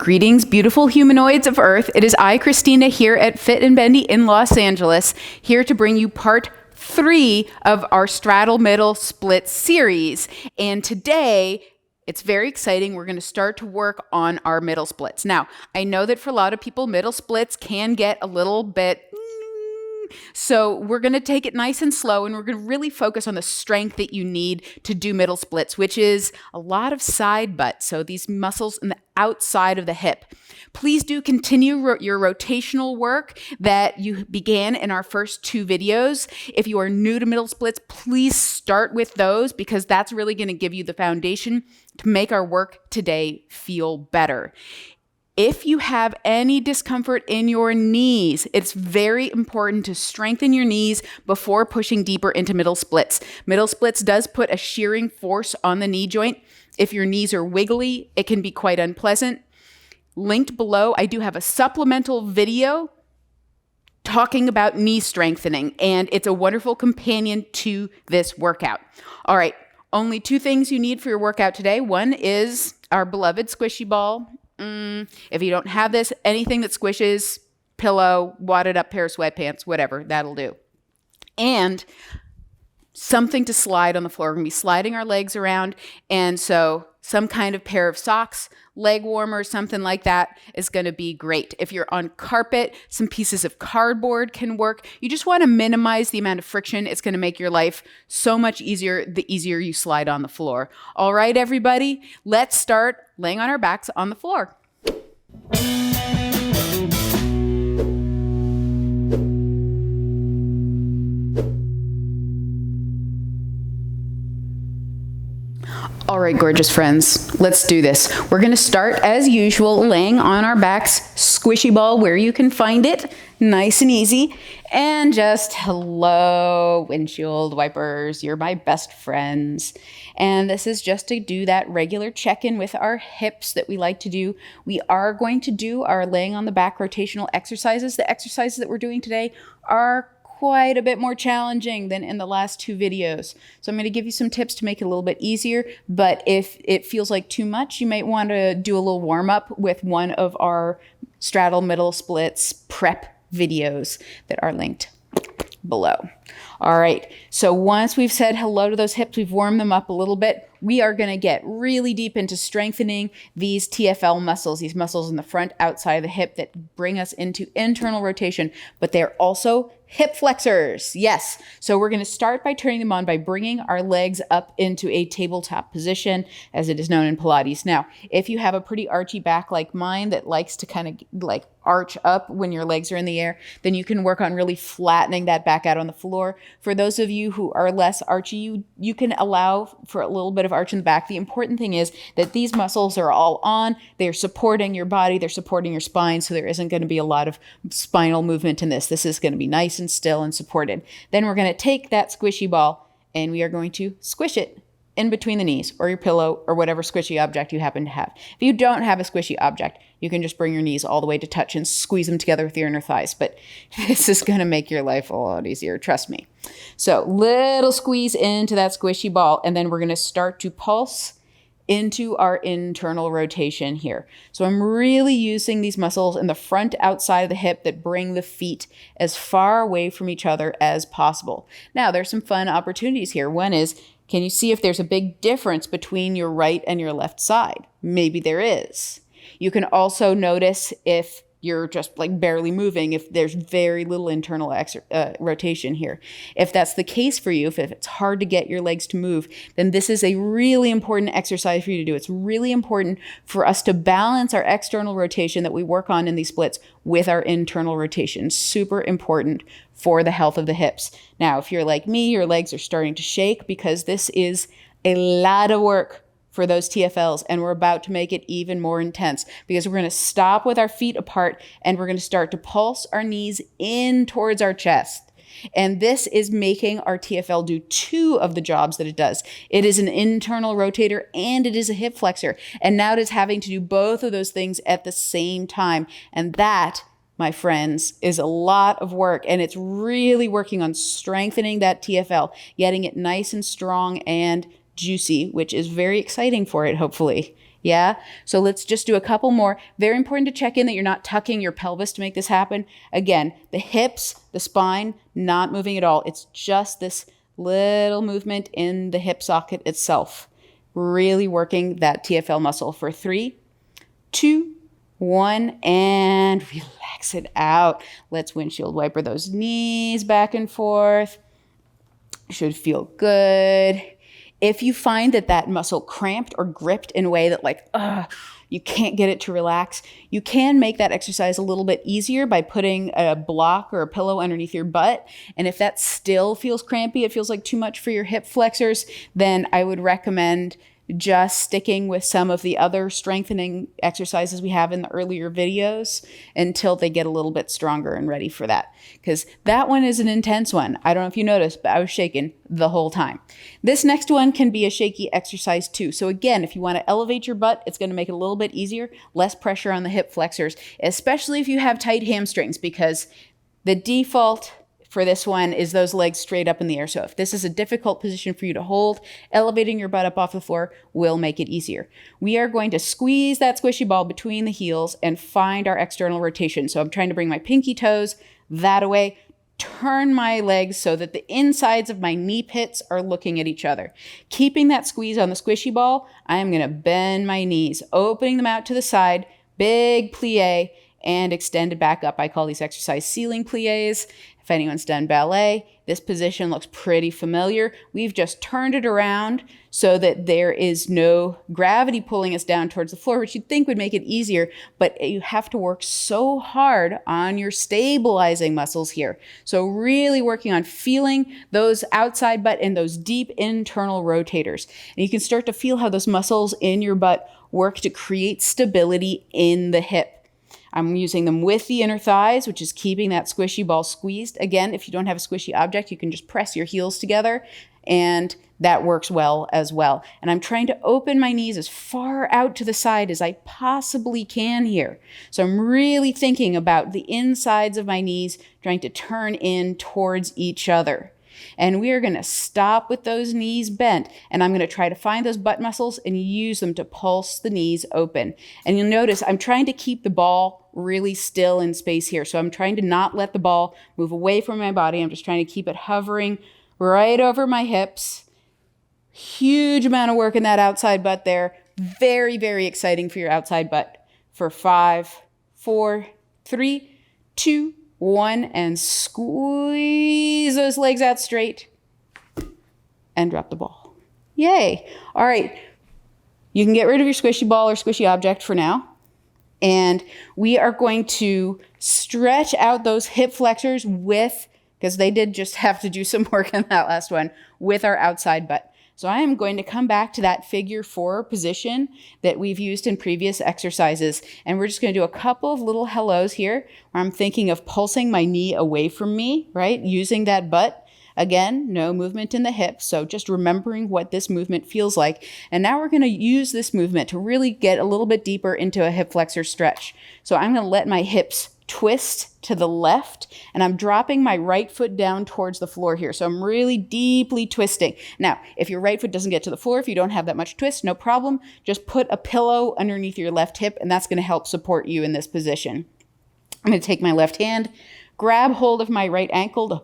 Greetings, beautiful humanoids of Earth. It is I, Christina, here at Fit and Bendy in Los Angeles, here to bring you part 3 of our Straddle Middle Split series. And today, it's very exciting. We're going to start to work on our middle splits. Now, I know that for a lot of people, middle splits can get a little bit, so we're going to take it nice and slow, and we're going to really focus on the strength that you need to do middle splits, which is a lot of side butt. So these muscles in the outside of the hip. Please do continue your rotational work that you began in our first 2 videos. If you are new to middle splits, please start with those because that's really going to give you the foundation to make our work today feel better. If you have any discomfort in your knees, it's very important to strengthen your knees before pushing deeper into middle splits. Middle splits does put a shearing force on the knee joint. If your knees are wiggly, it can be quite unpleasant. Linked below, I do have a supplemental video talking about knee strengthening, and it's a wonderful companion to this workout. All right, only 2 things you need for your workout today. One is our beloved squishy ball. If you don't have this, anything that squishes, pillow, wadded up pair of sweatpants, whatever, that'll do. And something to slide on the floor. We're going to be sliding our legs around. And so some kind of pair of socks, leg warmer, something like that is going to be great. If you're on carpet, some pieces of cardboard can work. You just want to minimize the amount of friction. It's going to make your life so much easier the easier you slide on the floor. All right, everybody, let's start laying on our backs on the floor. All right, gorgeous friends, let's do this. We're going to start as usual, laying on our backs, squishy ball where you can find it, nice and easy. And just hello, windshield wipers, you're my best friends. And this is just to do that regular check-in with our hips that we like to do. We are going to do our laying on the back rotational exercises. The exercises that we're doing today are quite a bit more challenging than in the last 2 videos. So I'm going to give you some tips to make it a little bit easier, but if it feels like too much, you might want to do a little warm up with one of our straddle middle splits prep videos that are linked below. All right, so once we've said hello to those hips, we've warmed them up a little bit, we are going to get really deep into strengthening these TFL muscles, these muscles in the front outside of the hip that bring us into internal rotation, but they're also hip flexors. Yes. So we're going to start by turning them on by bringing our legs up into a tabletop position, as it is known in Pilates. Now, if you have a pretty archy back like mine that likes to kind of like arch up when your legs are in the air, then you can work on really flattening that back out on the floor. For those of you who are less archy, you can allow for a little bit of arch in the back. The important thing is that these muscles are all on. They're supporting your body. They're supporting your spine. So there isn't going to be a lot of spinal movement in this. This is going to be nice and still and supported. Then we're going to take that squishy ball and we are going to squish it in between the knees or your pillow or whatever squishy object you happen to have. If you don't have a squishy object, you can just bring your knees all the way to touch and squeeze them together with your inner thighs. But this is going to make your life a lot easier, trust me. So little squeeze into that squishy ball, and then we're going to start to pulse into our internal rotation here. So I'm really using these muscles in the front outside of the hip that bring the feet as far away from each other as possible. Now, there's some fun opportunities here. One is, can you see if there's a big difference between your right and your left side? Maybe there is. You can also notice if you're just like barely moving, if there's very little internal rotation here. If that's the case for you, if it's hard to get your legs to move, then this is a really important exercise for you to do. It's really important for us to balance our external rotation that we work on in these splits with our internal rotation. Super important for the health of the hips. Now, if you're like me, your legs are starting to shake because this is a lot of work for those TFLs, and we're about to make it even more intense because we're going to stop with our feet apart and we're going to start to pulse our knees in towards our chest. And this is making our TFL do 2 of the jobs that it does. It is an internal rotator and it is a hip flexor. And now it is having to do both of those things at the same time. And that, my friends, is a lot of work, and it's really working on strengthening that TFL, getting it nice and strong and juicy, which is very exciting for it, hopefully. Yeah. So let's just do a couple more. Very important to check in that you're not tucking your pelvis to make this happen. Again, the hips, the spine, not moving at all. It's just this little movement in the hip socket itself. Really working that TFL muscle for 3, 2, 1, and relax it out. Let's windshield wiper those knees back and forth. Should feel good. If you find that that muscle cramped or gripped in a way that you can't get it to relax, you can make that exercise a little bit easier by putting a block or a pillow underneath your butt. And if that still feels crampy, it feels like too much for your hip flexors, then I would recommend just sticking with some of the other strengthening exercises we have in the earlier videos until they get a little bit stronger and ready for that. Because that one is an intense one. I don't know if you noticed, but I was shaking the whole time. This next one can be a shaky exercise too. So again, if you want to elevate your butt, it's going to make it a little bit easier, less pressure on the hip flexors, especially if you have tight hamstrings, because the default for this one is those legs straight up in the air. So if this is a difficult position for you to hold, elevating your butt up off the floor will make it easier. We are going to squeeze that squishy ball between the heels and find our external rotation. So I'm trying to bring my pinky toes that away, turn my legs so that the insides of my knee pits are looking at each other. Keeping that squeeze on the squishy ball, I am going to bend my knees, opening them out to the side, big plie, and extend it back up. I call these exercise ceiling plies. If anyone's done ballet, this position looks pretty familiar. We've just turned it around so that there is no gravity pulling us down towards the floor, which you'd think would make it easier, but you have to work so hard on your stabilizing muscles here. So really working on feeling those outside butt and those deep internal rotators. And you can start to feel how those muscles in your butt work to create stability in the hip. I'm using them with the inner thighs, which is keeping that squishy ball squeezed. Again, if you don't have a squishy object, you can just press your heels together, and that works well as well. And I'm trying to open my knees as far out to the side as I possibly can here. So I'm really thinking about the insides of my knees, trying to turn in towards each other. And we are going to stop with those knees bent, and I'm going to try to find those butt muscles and use them to pulse the knees open. And you'll notice I'm trying to keep the ball really still in space here. So I'm trying to not let the ball move away from my body. I'm just trying to keep it hovering right over my hips. Huge amount of work in that outside butt there. Very, very exciting for your outside butt. For 5, 4, 3, 2, 1, and squeeze those legs out straight and drop the ball. Yay. All right. You can get rid of your squishy ball or squishy object for now. And we are going to stretch out those hip flexors because they did just have to do some work on that last one, with our outside butt. So I am going to come back to that figure 4 position that we've used in previous exercises. And we're just going to do a couple of little hellos here where I'm thinking of pulsing my knee away from me, right? Using that butt. Again, no movement in the hips. So just remembering what this movement feels like. And now we're going to use this movement to really get a little bit deeper into a hip flexor stretch. So I'm going to let my hips twist to the left, and I'm dropping my right foot down towards the floor here. So I'm really deeply twisting. Now, if your right foot doesn't get to the floor, if you don't have that much twist, no problem. Just put a pillow underneath your left hip, and that's going to help support you in this position. I'm going to take my left hand, grab hold of my right ankle to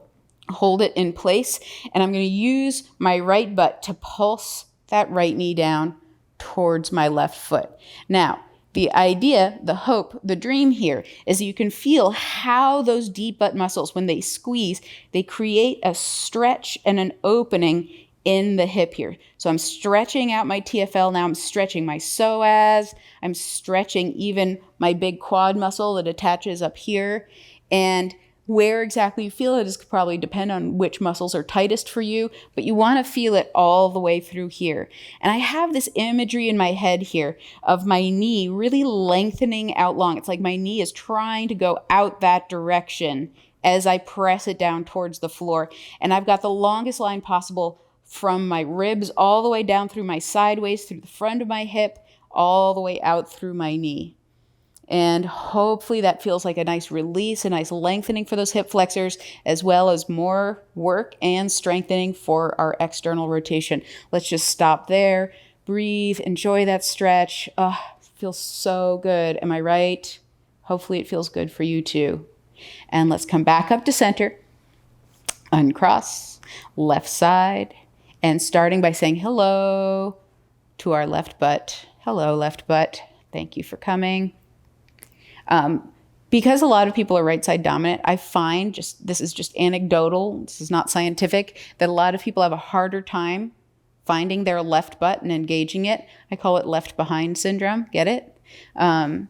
hold it in place, and I'm going to use my right butt to pulse that right knee down towards my left foot. Now, the idea, the hope, the dream here is that you can feel how those deep butt muscles, when they squeeze, they create a stretch and an opening in the hip here. So I'm stretching out my TFL. Now I'm stretching my psoas. I'm stretching even my big quad muscle that attaches up here. And where exactly you feel it is probably depend on which muscles are tightest for you, but you want to feel it all the way through here. And I have this imagery in my head here of my knee really lengthening out long. It's like my knee is trying to go out that direction as I press it down towards the floor. And I've got the longest line possible from my ribs all the way down through my sideways, through the front of my hip, all the way out through my knee. And hopefully that feels like a nice release, a nice lengthening for those hip flexors, as well as more work and strengthening for our external rotation. Let's just stop there, Breathe, enjoy that stretch. Oh, feels so good. Am I right? Hopefully it feels good for you too. And let's come back up to center. Uncross, left side, and starting by saying hello to our left butt. Hello, left butt. Thank you for coming. Because a lot of people are right side dominant, I find, this is just anecdotal, this is not scientific, that a lot of people have a harder time finding their left butt and engaging it. I call it left behind syndrome. Get it? Thank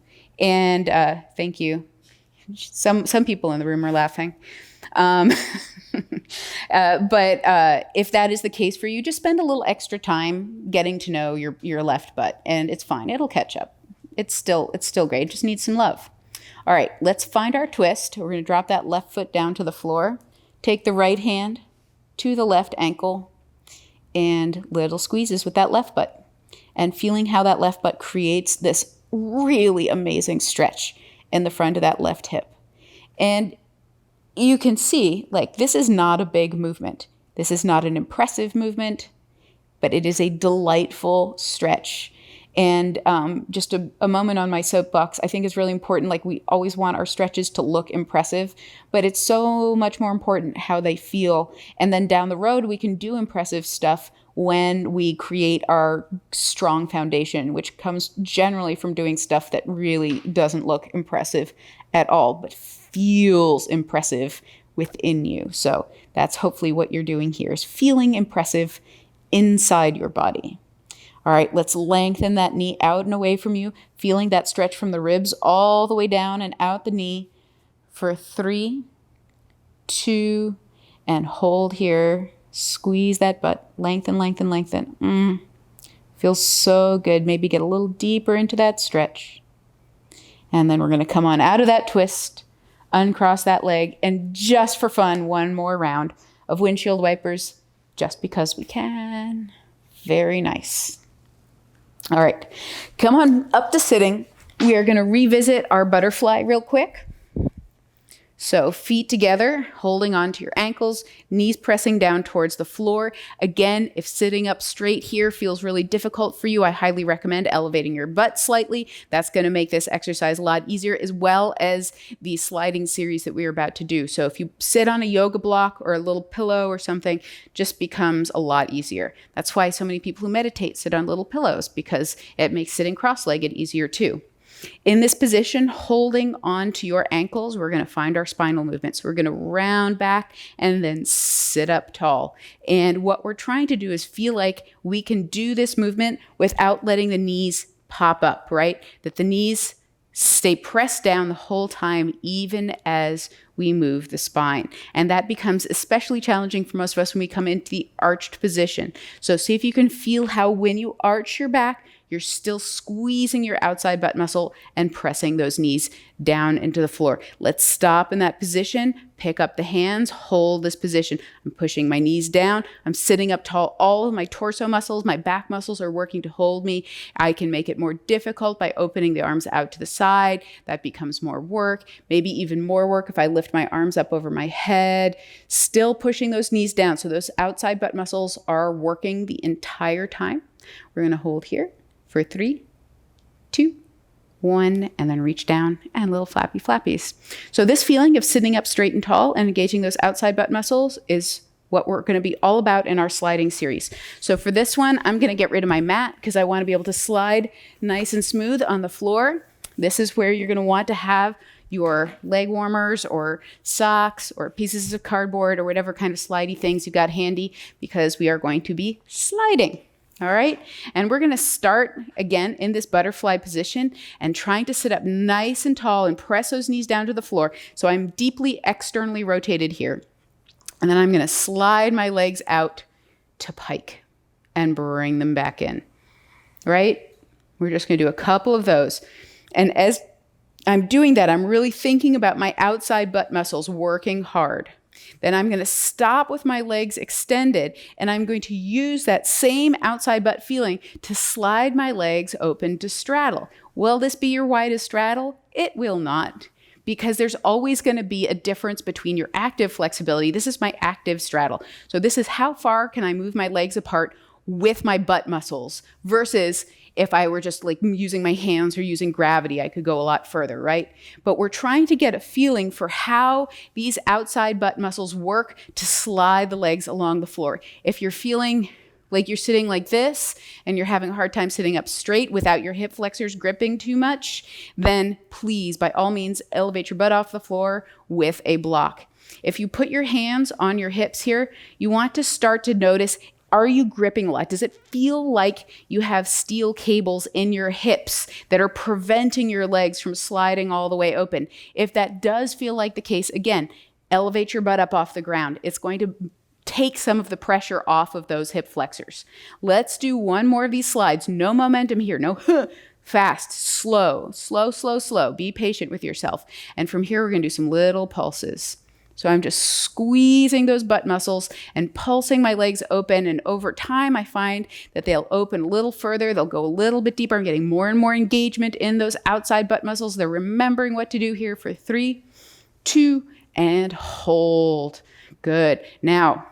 you. Some people in the room are laughing. But if that is the case for you, just spend a little extra time getting to know your left butt, and it's fine. It'll catch up. It's still great. It just needs some love. All right, let's find our twist. We're going to drop that left foot down to the floor. Take the right hand to the left ankle and little squeezes with that left butt, and feeling how that left butt creates this really amazing stretch in the front of that left hip. And you can see, like, this is not a big movement. This is not an impressive movement, but it is a delightful stretch. And just a moment on my soapbox, I think is really important. Like, we always want our stretches to look impressive, but it's so much more important how they feel. And then down the road, we can do impressive stuff when we create our strong foundation, which comes generally from doing stuff that really doesn't look impressive at all, but feels impressive within you. So that's hopefully what you're doing here, is feeling impressive inside your body. All right, let's lengthen that knee out and away from you, feeling that stretch from the ribs all the way down and out the knee for 3, 2, and hold here. Squeeze that butt. Lengthen, lengthen, lengthen. Feels so good. Maybe get a little deeper into that stretch. And then we're going to come on out of that twist, uncross that leg, and just for fun, one more round of windshield wipers, just because we can. Very nice. All right, come on up to sitting. We are going to revisit our butterfly real quick. So feet together, holding onto your ankles, knees pressing down towards the floor. Again, if sitting up straight here feels really difficult for you, I highly recommend elevating your butt slightly. That's going to make this exercise a lot easier, as well as the sliding series that we're about to do. So if you sit on a yoga block or a little pillow or something, just becomes a lot easier. That's why so many people who meditate sit on little pillows, because it makes sitting cross-legged easier too. In this position, holding on to your ankles, we're going to find our spinal movement. So we're going to round back and then sit up tall. And what we're trying to do is feel like we can do this movement without letting the knees pop up, right? That the knees stay pressed down the whole time, even as we move the spine. And that becomes especially challenging for most of us when we come into the arched position. So see if you can feel how when you arch your back, you're still squeezing your outside butt muscle and pressing those knees down into the floor. Let's stop in that position, pick up the hands, hold this position. I'm pushing my knees down. I'm sitting up tall. All of my torso muscles, my back muscles are working to hold me. I can make it more difficult by opening the arms out to the side. That becomes more work, maybe even more work if I lift my arms up over my head, still pushing those knees down. So those outside butt muscles are working the entire time. We're going to hold here for 3, 2, 1, and then reach down and little flappy flappies. So this feeling of sitting up straight and tall and engaging those outside butt muscles is what we're going to be all about in our sliding series. So for this one, I'm going to get rid of my mat because I want to be able to slide nice and smooth on the floor. This is where you're going to want to have your leg warmers or socks or pieces of cardboard or whatever kind of slidey things you got handy, because we are going to be sliding. All right, and we're going to start again in this butterfly position and trying to sit up nice and tall and press those knees down to the floor. So I'm deeply externally rotated here. And then I'm going to slide my legs out to pike and bring them back in. Right? We're just going to do a couple of those. And as I'm doing that, I'm really thinking about my outside butt muscles working hard. Then I'm going to stop with my legs extended, and I'm going to use that same outside butt feeling to slide my legs open to straddle. Will this be your widest straddle? It will not, because there's always going to be a difference between your active flexibility. This is my active straddle. So this is how far can I move my legs apart with my butt muscles versus if I were just like using my hands or using gravity, I could go a lot further, right? But we're trying to get a feeling for how these outside butt muscles work to slide the legs along the floor. If you're feeling like you're sitting like this and you're having a hard time sitting up straight without your hip flexors gripping too much, then please, by all means, elevate your butt off the floor with a block. If you put your hands on your hips here, you want to start to notice, are you gripping a lot? Does it feel like you have steel cables in your hips that are preventing your legs from sliding all the way open? If that does feel like the case, again, elevate your butt up off the ground. It's going to take some of the pressure off of those hip flexors. Let's do one more of these slides. No momentum here. No fast, slow, slow, slow, slow. Be patient with yourself. And from here, we're going to do some little pulses. So I'm just squeezing those butt muscles and pulsing my legs open. And over time, I find that they'll open a little further. They'll go a little bit deeper. I'm getting more and more engagement in those outside butt muscles. They're remembering what to do here for 3, 2, and hold. Good. Now,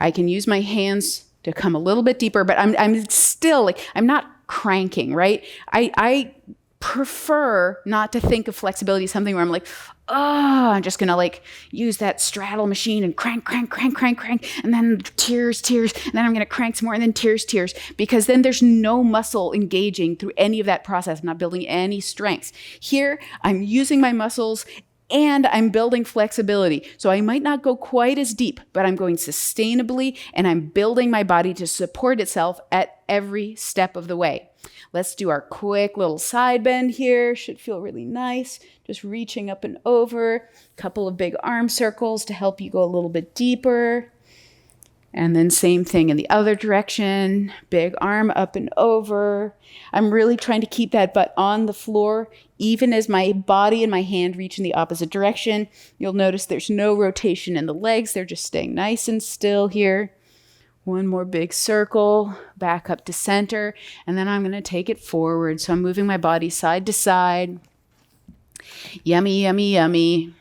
I can use my hands to come a little bit deeper, but I'm still like, I'm not cranking, right? I prefer not to think of flexibility as something where I'm like, oh, I'm just gonna like use that straddle machine and crank, crank, crank, crank, crank, and then tears, tears, and then I'm gonna crank some more, and then tears, tears, because then there's no muscle engaging through any of that process. I'm not building any strengths. Here, I'm using my muscles and I'm building flexibility. So I might not go quite as deep, but I'm going sustainably and I'm building my body to support itself at every step of the way. Let's do our quick little side bend here. Should feel really nice. Just reaching up and over. A couple of big arm circles to help you go a little bit deeper. And then same thing in the other direction. Big arm up and over. I'm really trying to keep that butt on the floor, even as my body and my hand reach in the opposite direction. You'll notice there's no rotation in the legs. They're just staying nice and still here. One more big circle, back up to center, and then I'm going to take it forward. So I'm moving my body side to side. Yummy, yummy, yummy.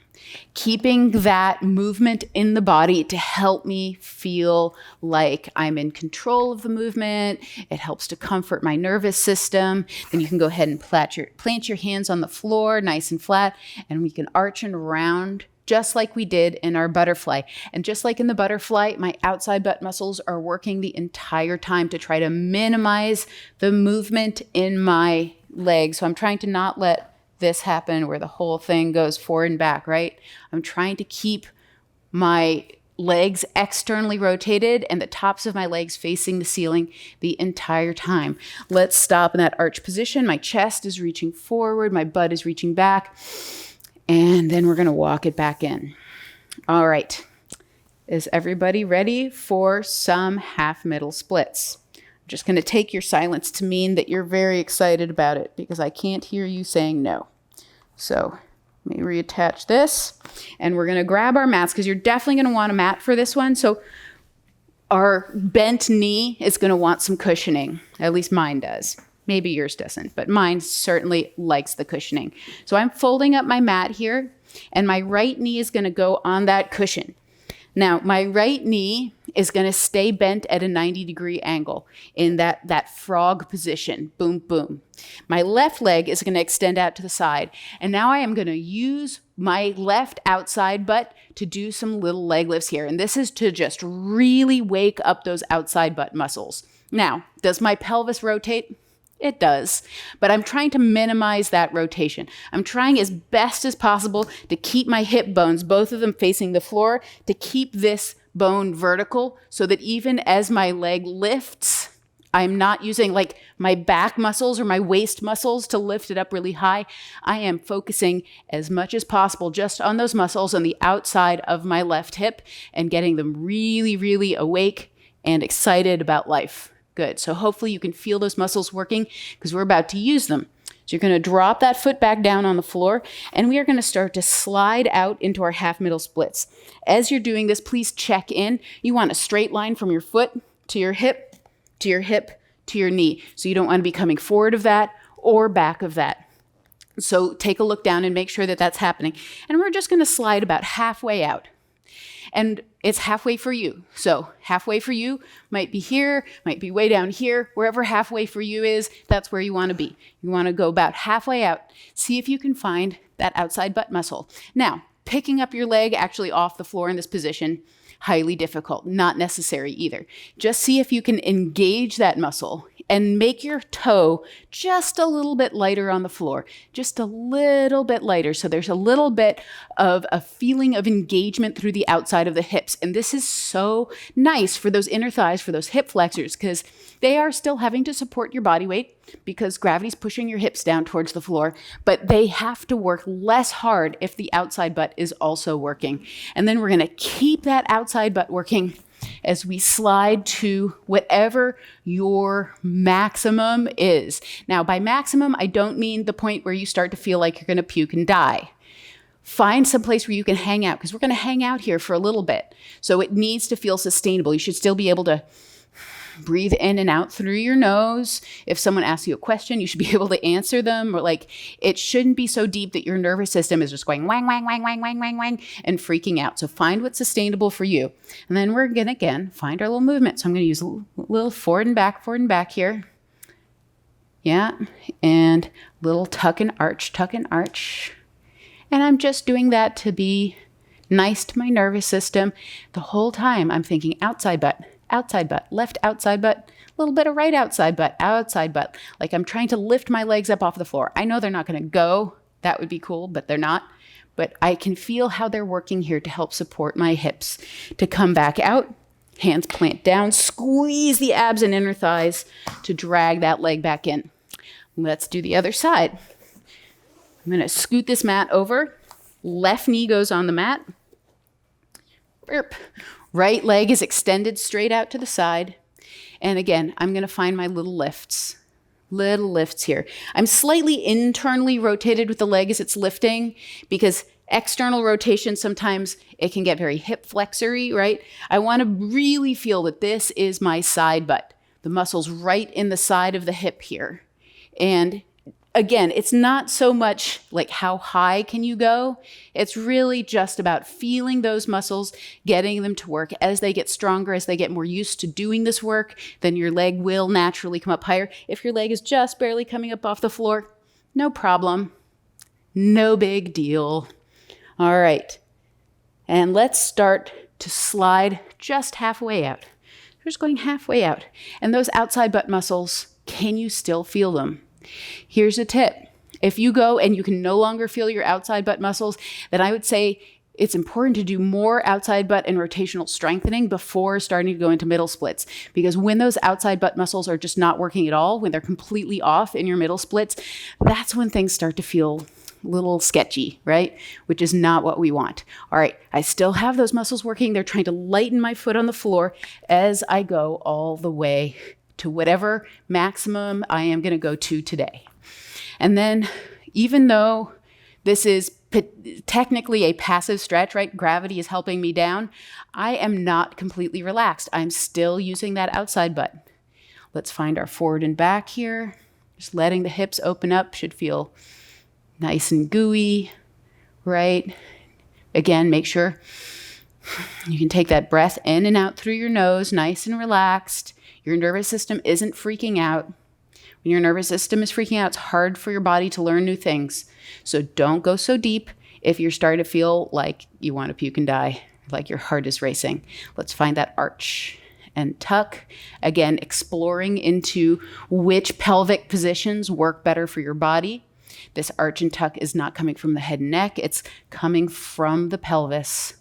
Keeping that movement in the body to help me feel like I'm in control of the movement. It helps to comfort my nervous system. Then you can go ahead and plant your hands on the floor, nice and flat, and we can arch and round just like we did in our butterfly. And just like in the butterfly, my outside butt muscles are working the entire time to try to minimize the movement in my legs. So I'm trying to not let this happen where the whole thing goes forward and back, right? I'm trying to keep my legs externally rotated and the tops of my legs facing the ceiling the entire time. Let's stop in that arch position. My chest is reaching forward, my butt is reaching back, and then we're going to walk it back in. All right. Is everybody ready for some half middle splits? I'm just going to take your silence to mean that you're very excited about it because I can't hear you saying no. So let me reattach this, and we're going to grab our mats because you're definitely going to want a mat for this one. So our bent knee is going to want some cushioning. At least mine does. Maybe yours doesn't, but mine certainly likes the cushioning. So I'm folding up my mat here, and my right knee is going to go on that cushion. Now, my right knee is going to stay bent at a 90-degree angle in that frog position. Boom, boom. My left leg is going to extend out to the side. And now I am going to use my left outside butt to do some little leg lifts here. And this is to just really wake up those outside butt muscles. Now, does my pelvis rotate? It does, but I'm trying to minimize that rotation. I'm trying as best as possible to keep my hip bones, both of them facing the floor, to keep this bone vertical so that even as my leg lifts, I'm not using like my back muscles or my waist muscles to lift it up really high. I am focusing as much as possible just on those muscles on the outside of my left hip and getting them really, really awake and excited about life. Good. So hopefully you can feel those muscles working because we're about to use them. So you're going to drop that foot back down on the floor, and we are going to start to slide out into our half middle splits. As you're doing this, please check in. You want a straight line from your foot to your hip, to your hip, to your knee. So you don't want to be coming forward of that or back of that. So take a look down and make sure that that's happening. And we're just going to slide about halfway out. And it's halfway for you. So halfway for you might be here, might be way down here. Wherever halfway for you is, that's where you want to be. You want to go about halfway out. See if you can find that outside butt muscle. Now, picking up your leg actually off the floor in this position, highly difficult, not necessary either. Just see if you can engage that muscle and make your toe just a little bit lighter on the floor, just a little bit lighter. So there's a little bit of a feeling of engagement through the outside of the hips. And this is so nice for those inner thighs, for those hip flexors, because they are still having to support your body weight because gravity's pushing your hips down towards the floor, but they have to work less hard if the outside butt is also working. And then we're gonna keep that outside butt working as we slide to whatever your maximum is. Now, by maximum, I don't mean the point where you start to feel like you're gonna puke and die. Find some place where you can hang out, because we're gonna hang out here for a little bit. So it needs to feel sustainable. You should still be able to breathe in and out through your nose. If someone asks you a question, you should be able to answer them. Or like, it shouldn't be so deep that your nervous system is just going wang, wang, wang, wang, wang, wang, wang, and freaking out. So find what's sustainable for you. And then we're gonna, again, find our little movement. So I'm gonna use a little forward and back here. Yeah, and little tuck and arch, tuck and arch. And I'm just doing that to be nice to my nervous system. The whole time I'm thinking outside butt, left outside butt, a little bit of right outside butt, like I'm trying to lift my legs up off the floor. I know they're not going to go. That would be cool, but they're not. But I can feel how they're working here to help support my hips to come back out. Hands plant down, squeeze the abs and inner thighs to drag that leg back in. Let's do the other side. I'm going to scoot this mat over. Left knee goes on the mat. Burp. Right leg is extended straight out to the side. And again, I'm going to find my little lifts here. I'm slightly internally rotated with the leg as it's lifting, because external rotation, sometimes it can get very hip flexory, right? I want to really feel that this is my side butt. The muscle's right in the side of the hip here. And again, it's not so much like how high can you go. It's really just about feeling those muscles, getting them to work. As they get stronger, as they get more used to doing this work, then your leg will naturally come up higher. If your leg is just barely coming up off the floor, no problem. No big deal. All right. And let's start to slide just halfway out. We're just going halfway out. And those outside butt muscles, can you still feel them? Here's a tip. If you go and you can no longer feel your outside butt muscles, then I would say it's important to do more outside butt and rotational strengthening before starting to go into middle splits. Because when those outside butt muscles are just not working at all, when they're completely off in your middle splits, that's when things start to feel a little sketchy, right? Which is not what we want. All right, I still have those muscles working. They're trying to lighten my foot on the floor as I go all the way to whatever maximum I am going to go to today. And then, even though this is technically a passive stretch, right? Gravity is helping me down. I am not completely relaxed. I'm still using that outside butt. Let's find our forward and back here. Just letting the hips open up should feel nice and gooey, right? Again, make sure you can take that breath in and out through your nose, nice and relaxed. Your nervous system isn't freaking out. When your nervous system is freaking out, it's hard for your body to learn new things. So don't go so deep if you're starting to feel like you want to puke and die, like your heart is racing. Let's find that arch and tuck. Again, exploring into which pelvic positions work better for your body. This arch and tuck is not coming from the head and neck. It's coming from the pelvis.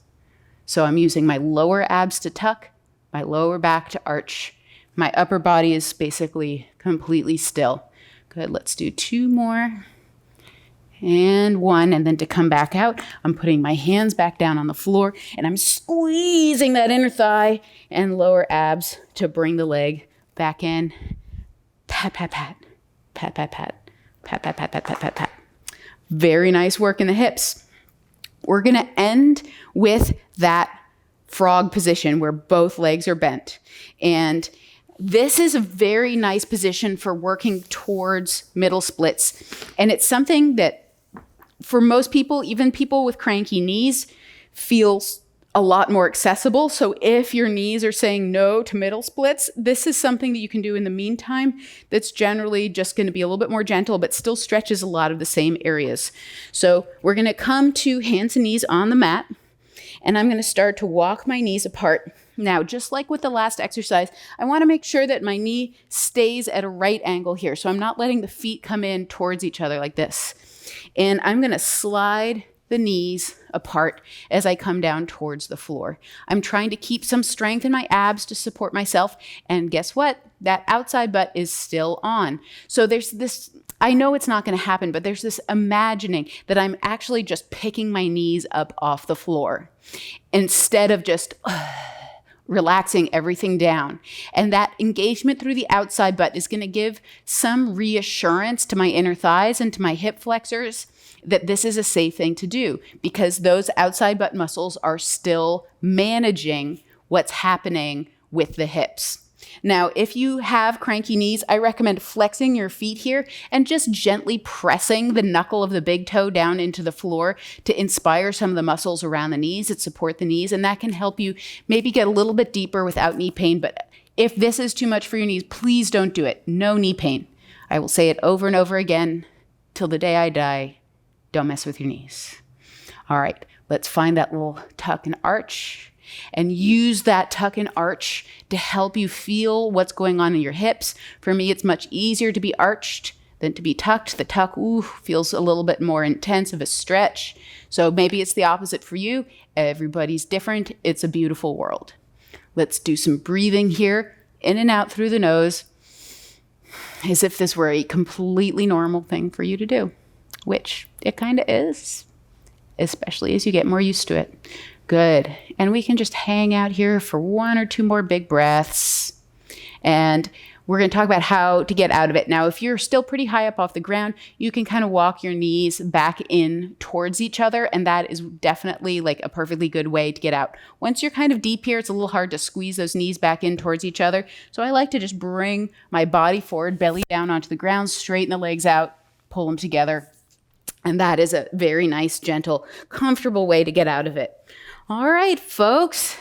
So I'm using my lower abs to tuck, my lower back to arch. My upper body is basically completely still. Good, let's do 2 more. And 1, and then to come back out, I'm putting my hands back down on the floor, and I'm squeezing that inner thigh and lower abs to bring the leg back in. Pat, pat, pat, pat, pat, pat, pat, pat, pat, pat, pat, pat, pat. Very nice work in the hips. We're gonna end with that frog position where both legs are bent. And this is a very nice position for working towards middle splits. And it's something that for most people, even people with cranky knees, feels a lot more accessible. So if your knees are saying no to middle splits, this is something that you can do in the meantime that's generally just going to be a little bit more gentle, but still stretches a lot of the same areas. So we're going to come to hands and knees on the mat, and I'm going to start to walk my knees apart. Now, just like with the last exercise, I want to make sure that my knee stays at a right angle here. So I'm not letting the feet come in towards each other like this. And I'm going to slide the knees apart as I come down towards the floor. I'm trying to keep some strength in my abs to support myself. And guess what? That outside butt is still on. So there's this, I know it's not going to happen, but there's this imagining that I'm actually just picking my knees up off the floor instead of just relaxing everything down. And that engagement through the outside butt is going to give some reassurance to my inner thighs and to my hip flexors that this is a safe thing to do, because those outside butt muscles are still managing what's happening with the hips. Now, if you have cranky knees, I recommend flexing your feet here and just gently pressing the knuckle of the big toe down into the floor to inspire some of the muscles around the knees that support the knees. And that can help you maybe get a little bit deeper without knee pain. But if this is too much for your knees, please don't do it. No knee pain. I will say it over and over again till the day I die. Don't mess with your knees. All right, let's find that little tuck and arch and use that tuck and arch to help you feel what's going on in your hips. For me, it's much easier to be arched than to be tucked. The tuck, feels a little bit more intense of a stretch. So maybe it's the opposite for you. Everybody's different. It's a beautiful world. Let's do some breathing here, in and out through the nose, as if this were a completely normal thing for you to do, which it kind of is, especially as you get more used to it. Good. And we can just hang out here for 1 or 2 more big breaths. And we're going to talk about how to get out of it. Now, if you're still pretty high up off the ground, you can kind of walk your knees back in towards each other. And that is definitely like a perfectly good way to get out. Once you're kind of deep here, it's a little hard to squeeze those knees back in towards each other. So I like to just bring my body forward, belly down onto the ground, straighten the legs out, pull them together. And that is a very nice, gentle, comfortable way to get out of it. All right, folks,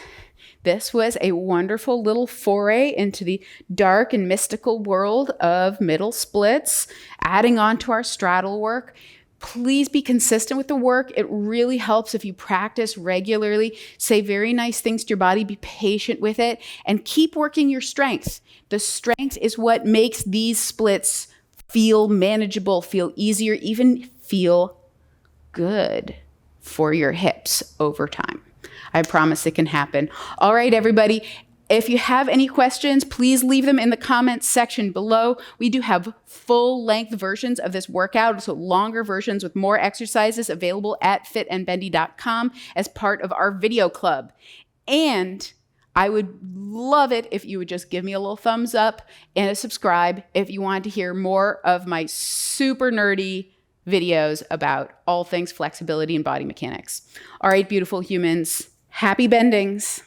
this was a wonderful little foray into the dark and mystical world of middle splits, adding on to our straddle work. Please be consistent with the work. It really helps if you practice regularly, say very nice things to your body, be patient with it, and keep working your strength. The strength is what makes these splits feel manageable, feel easier, even feel good for your hips over time. I promise it can happen. All right, everybody. If you have any questions, please leave them in the comments section below. We do have full-length versions of this workout, so longer versions with more exercises available at fitandbendy.com as part of our video club. And I would love it if you would just give me a little thumbs up and a subscribe if you want to hear more of my super nerdy videos about all things flexibility and body mechanics. All right, beautiful humans, happy bendings.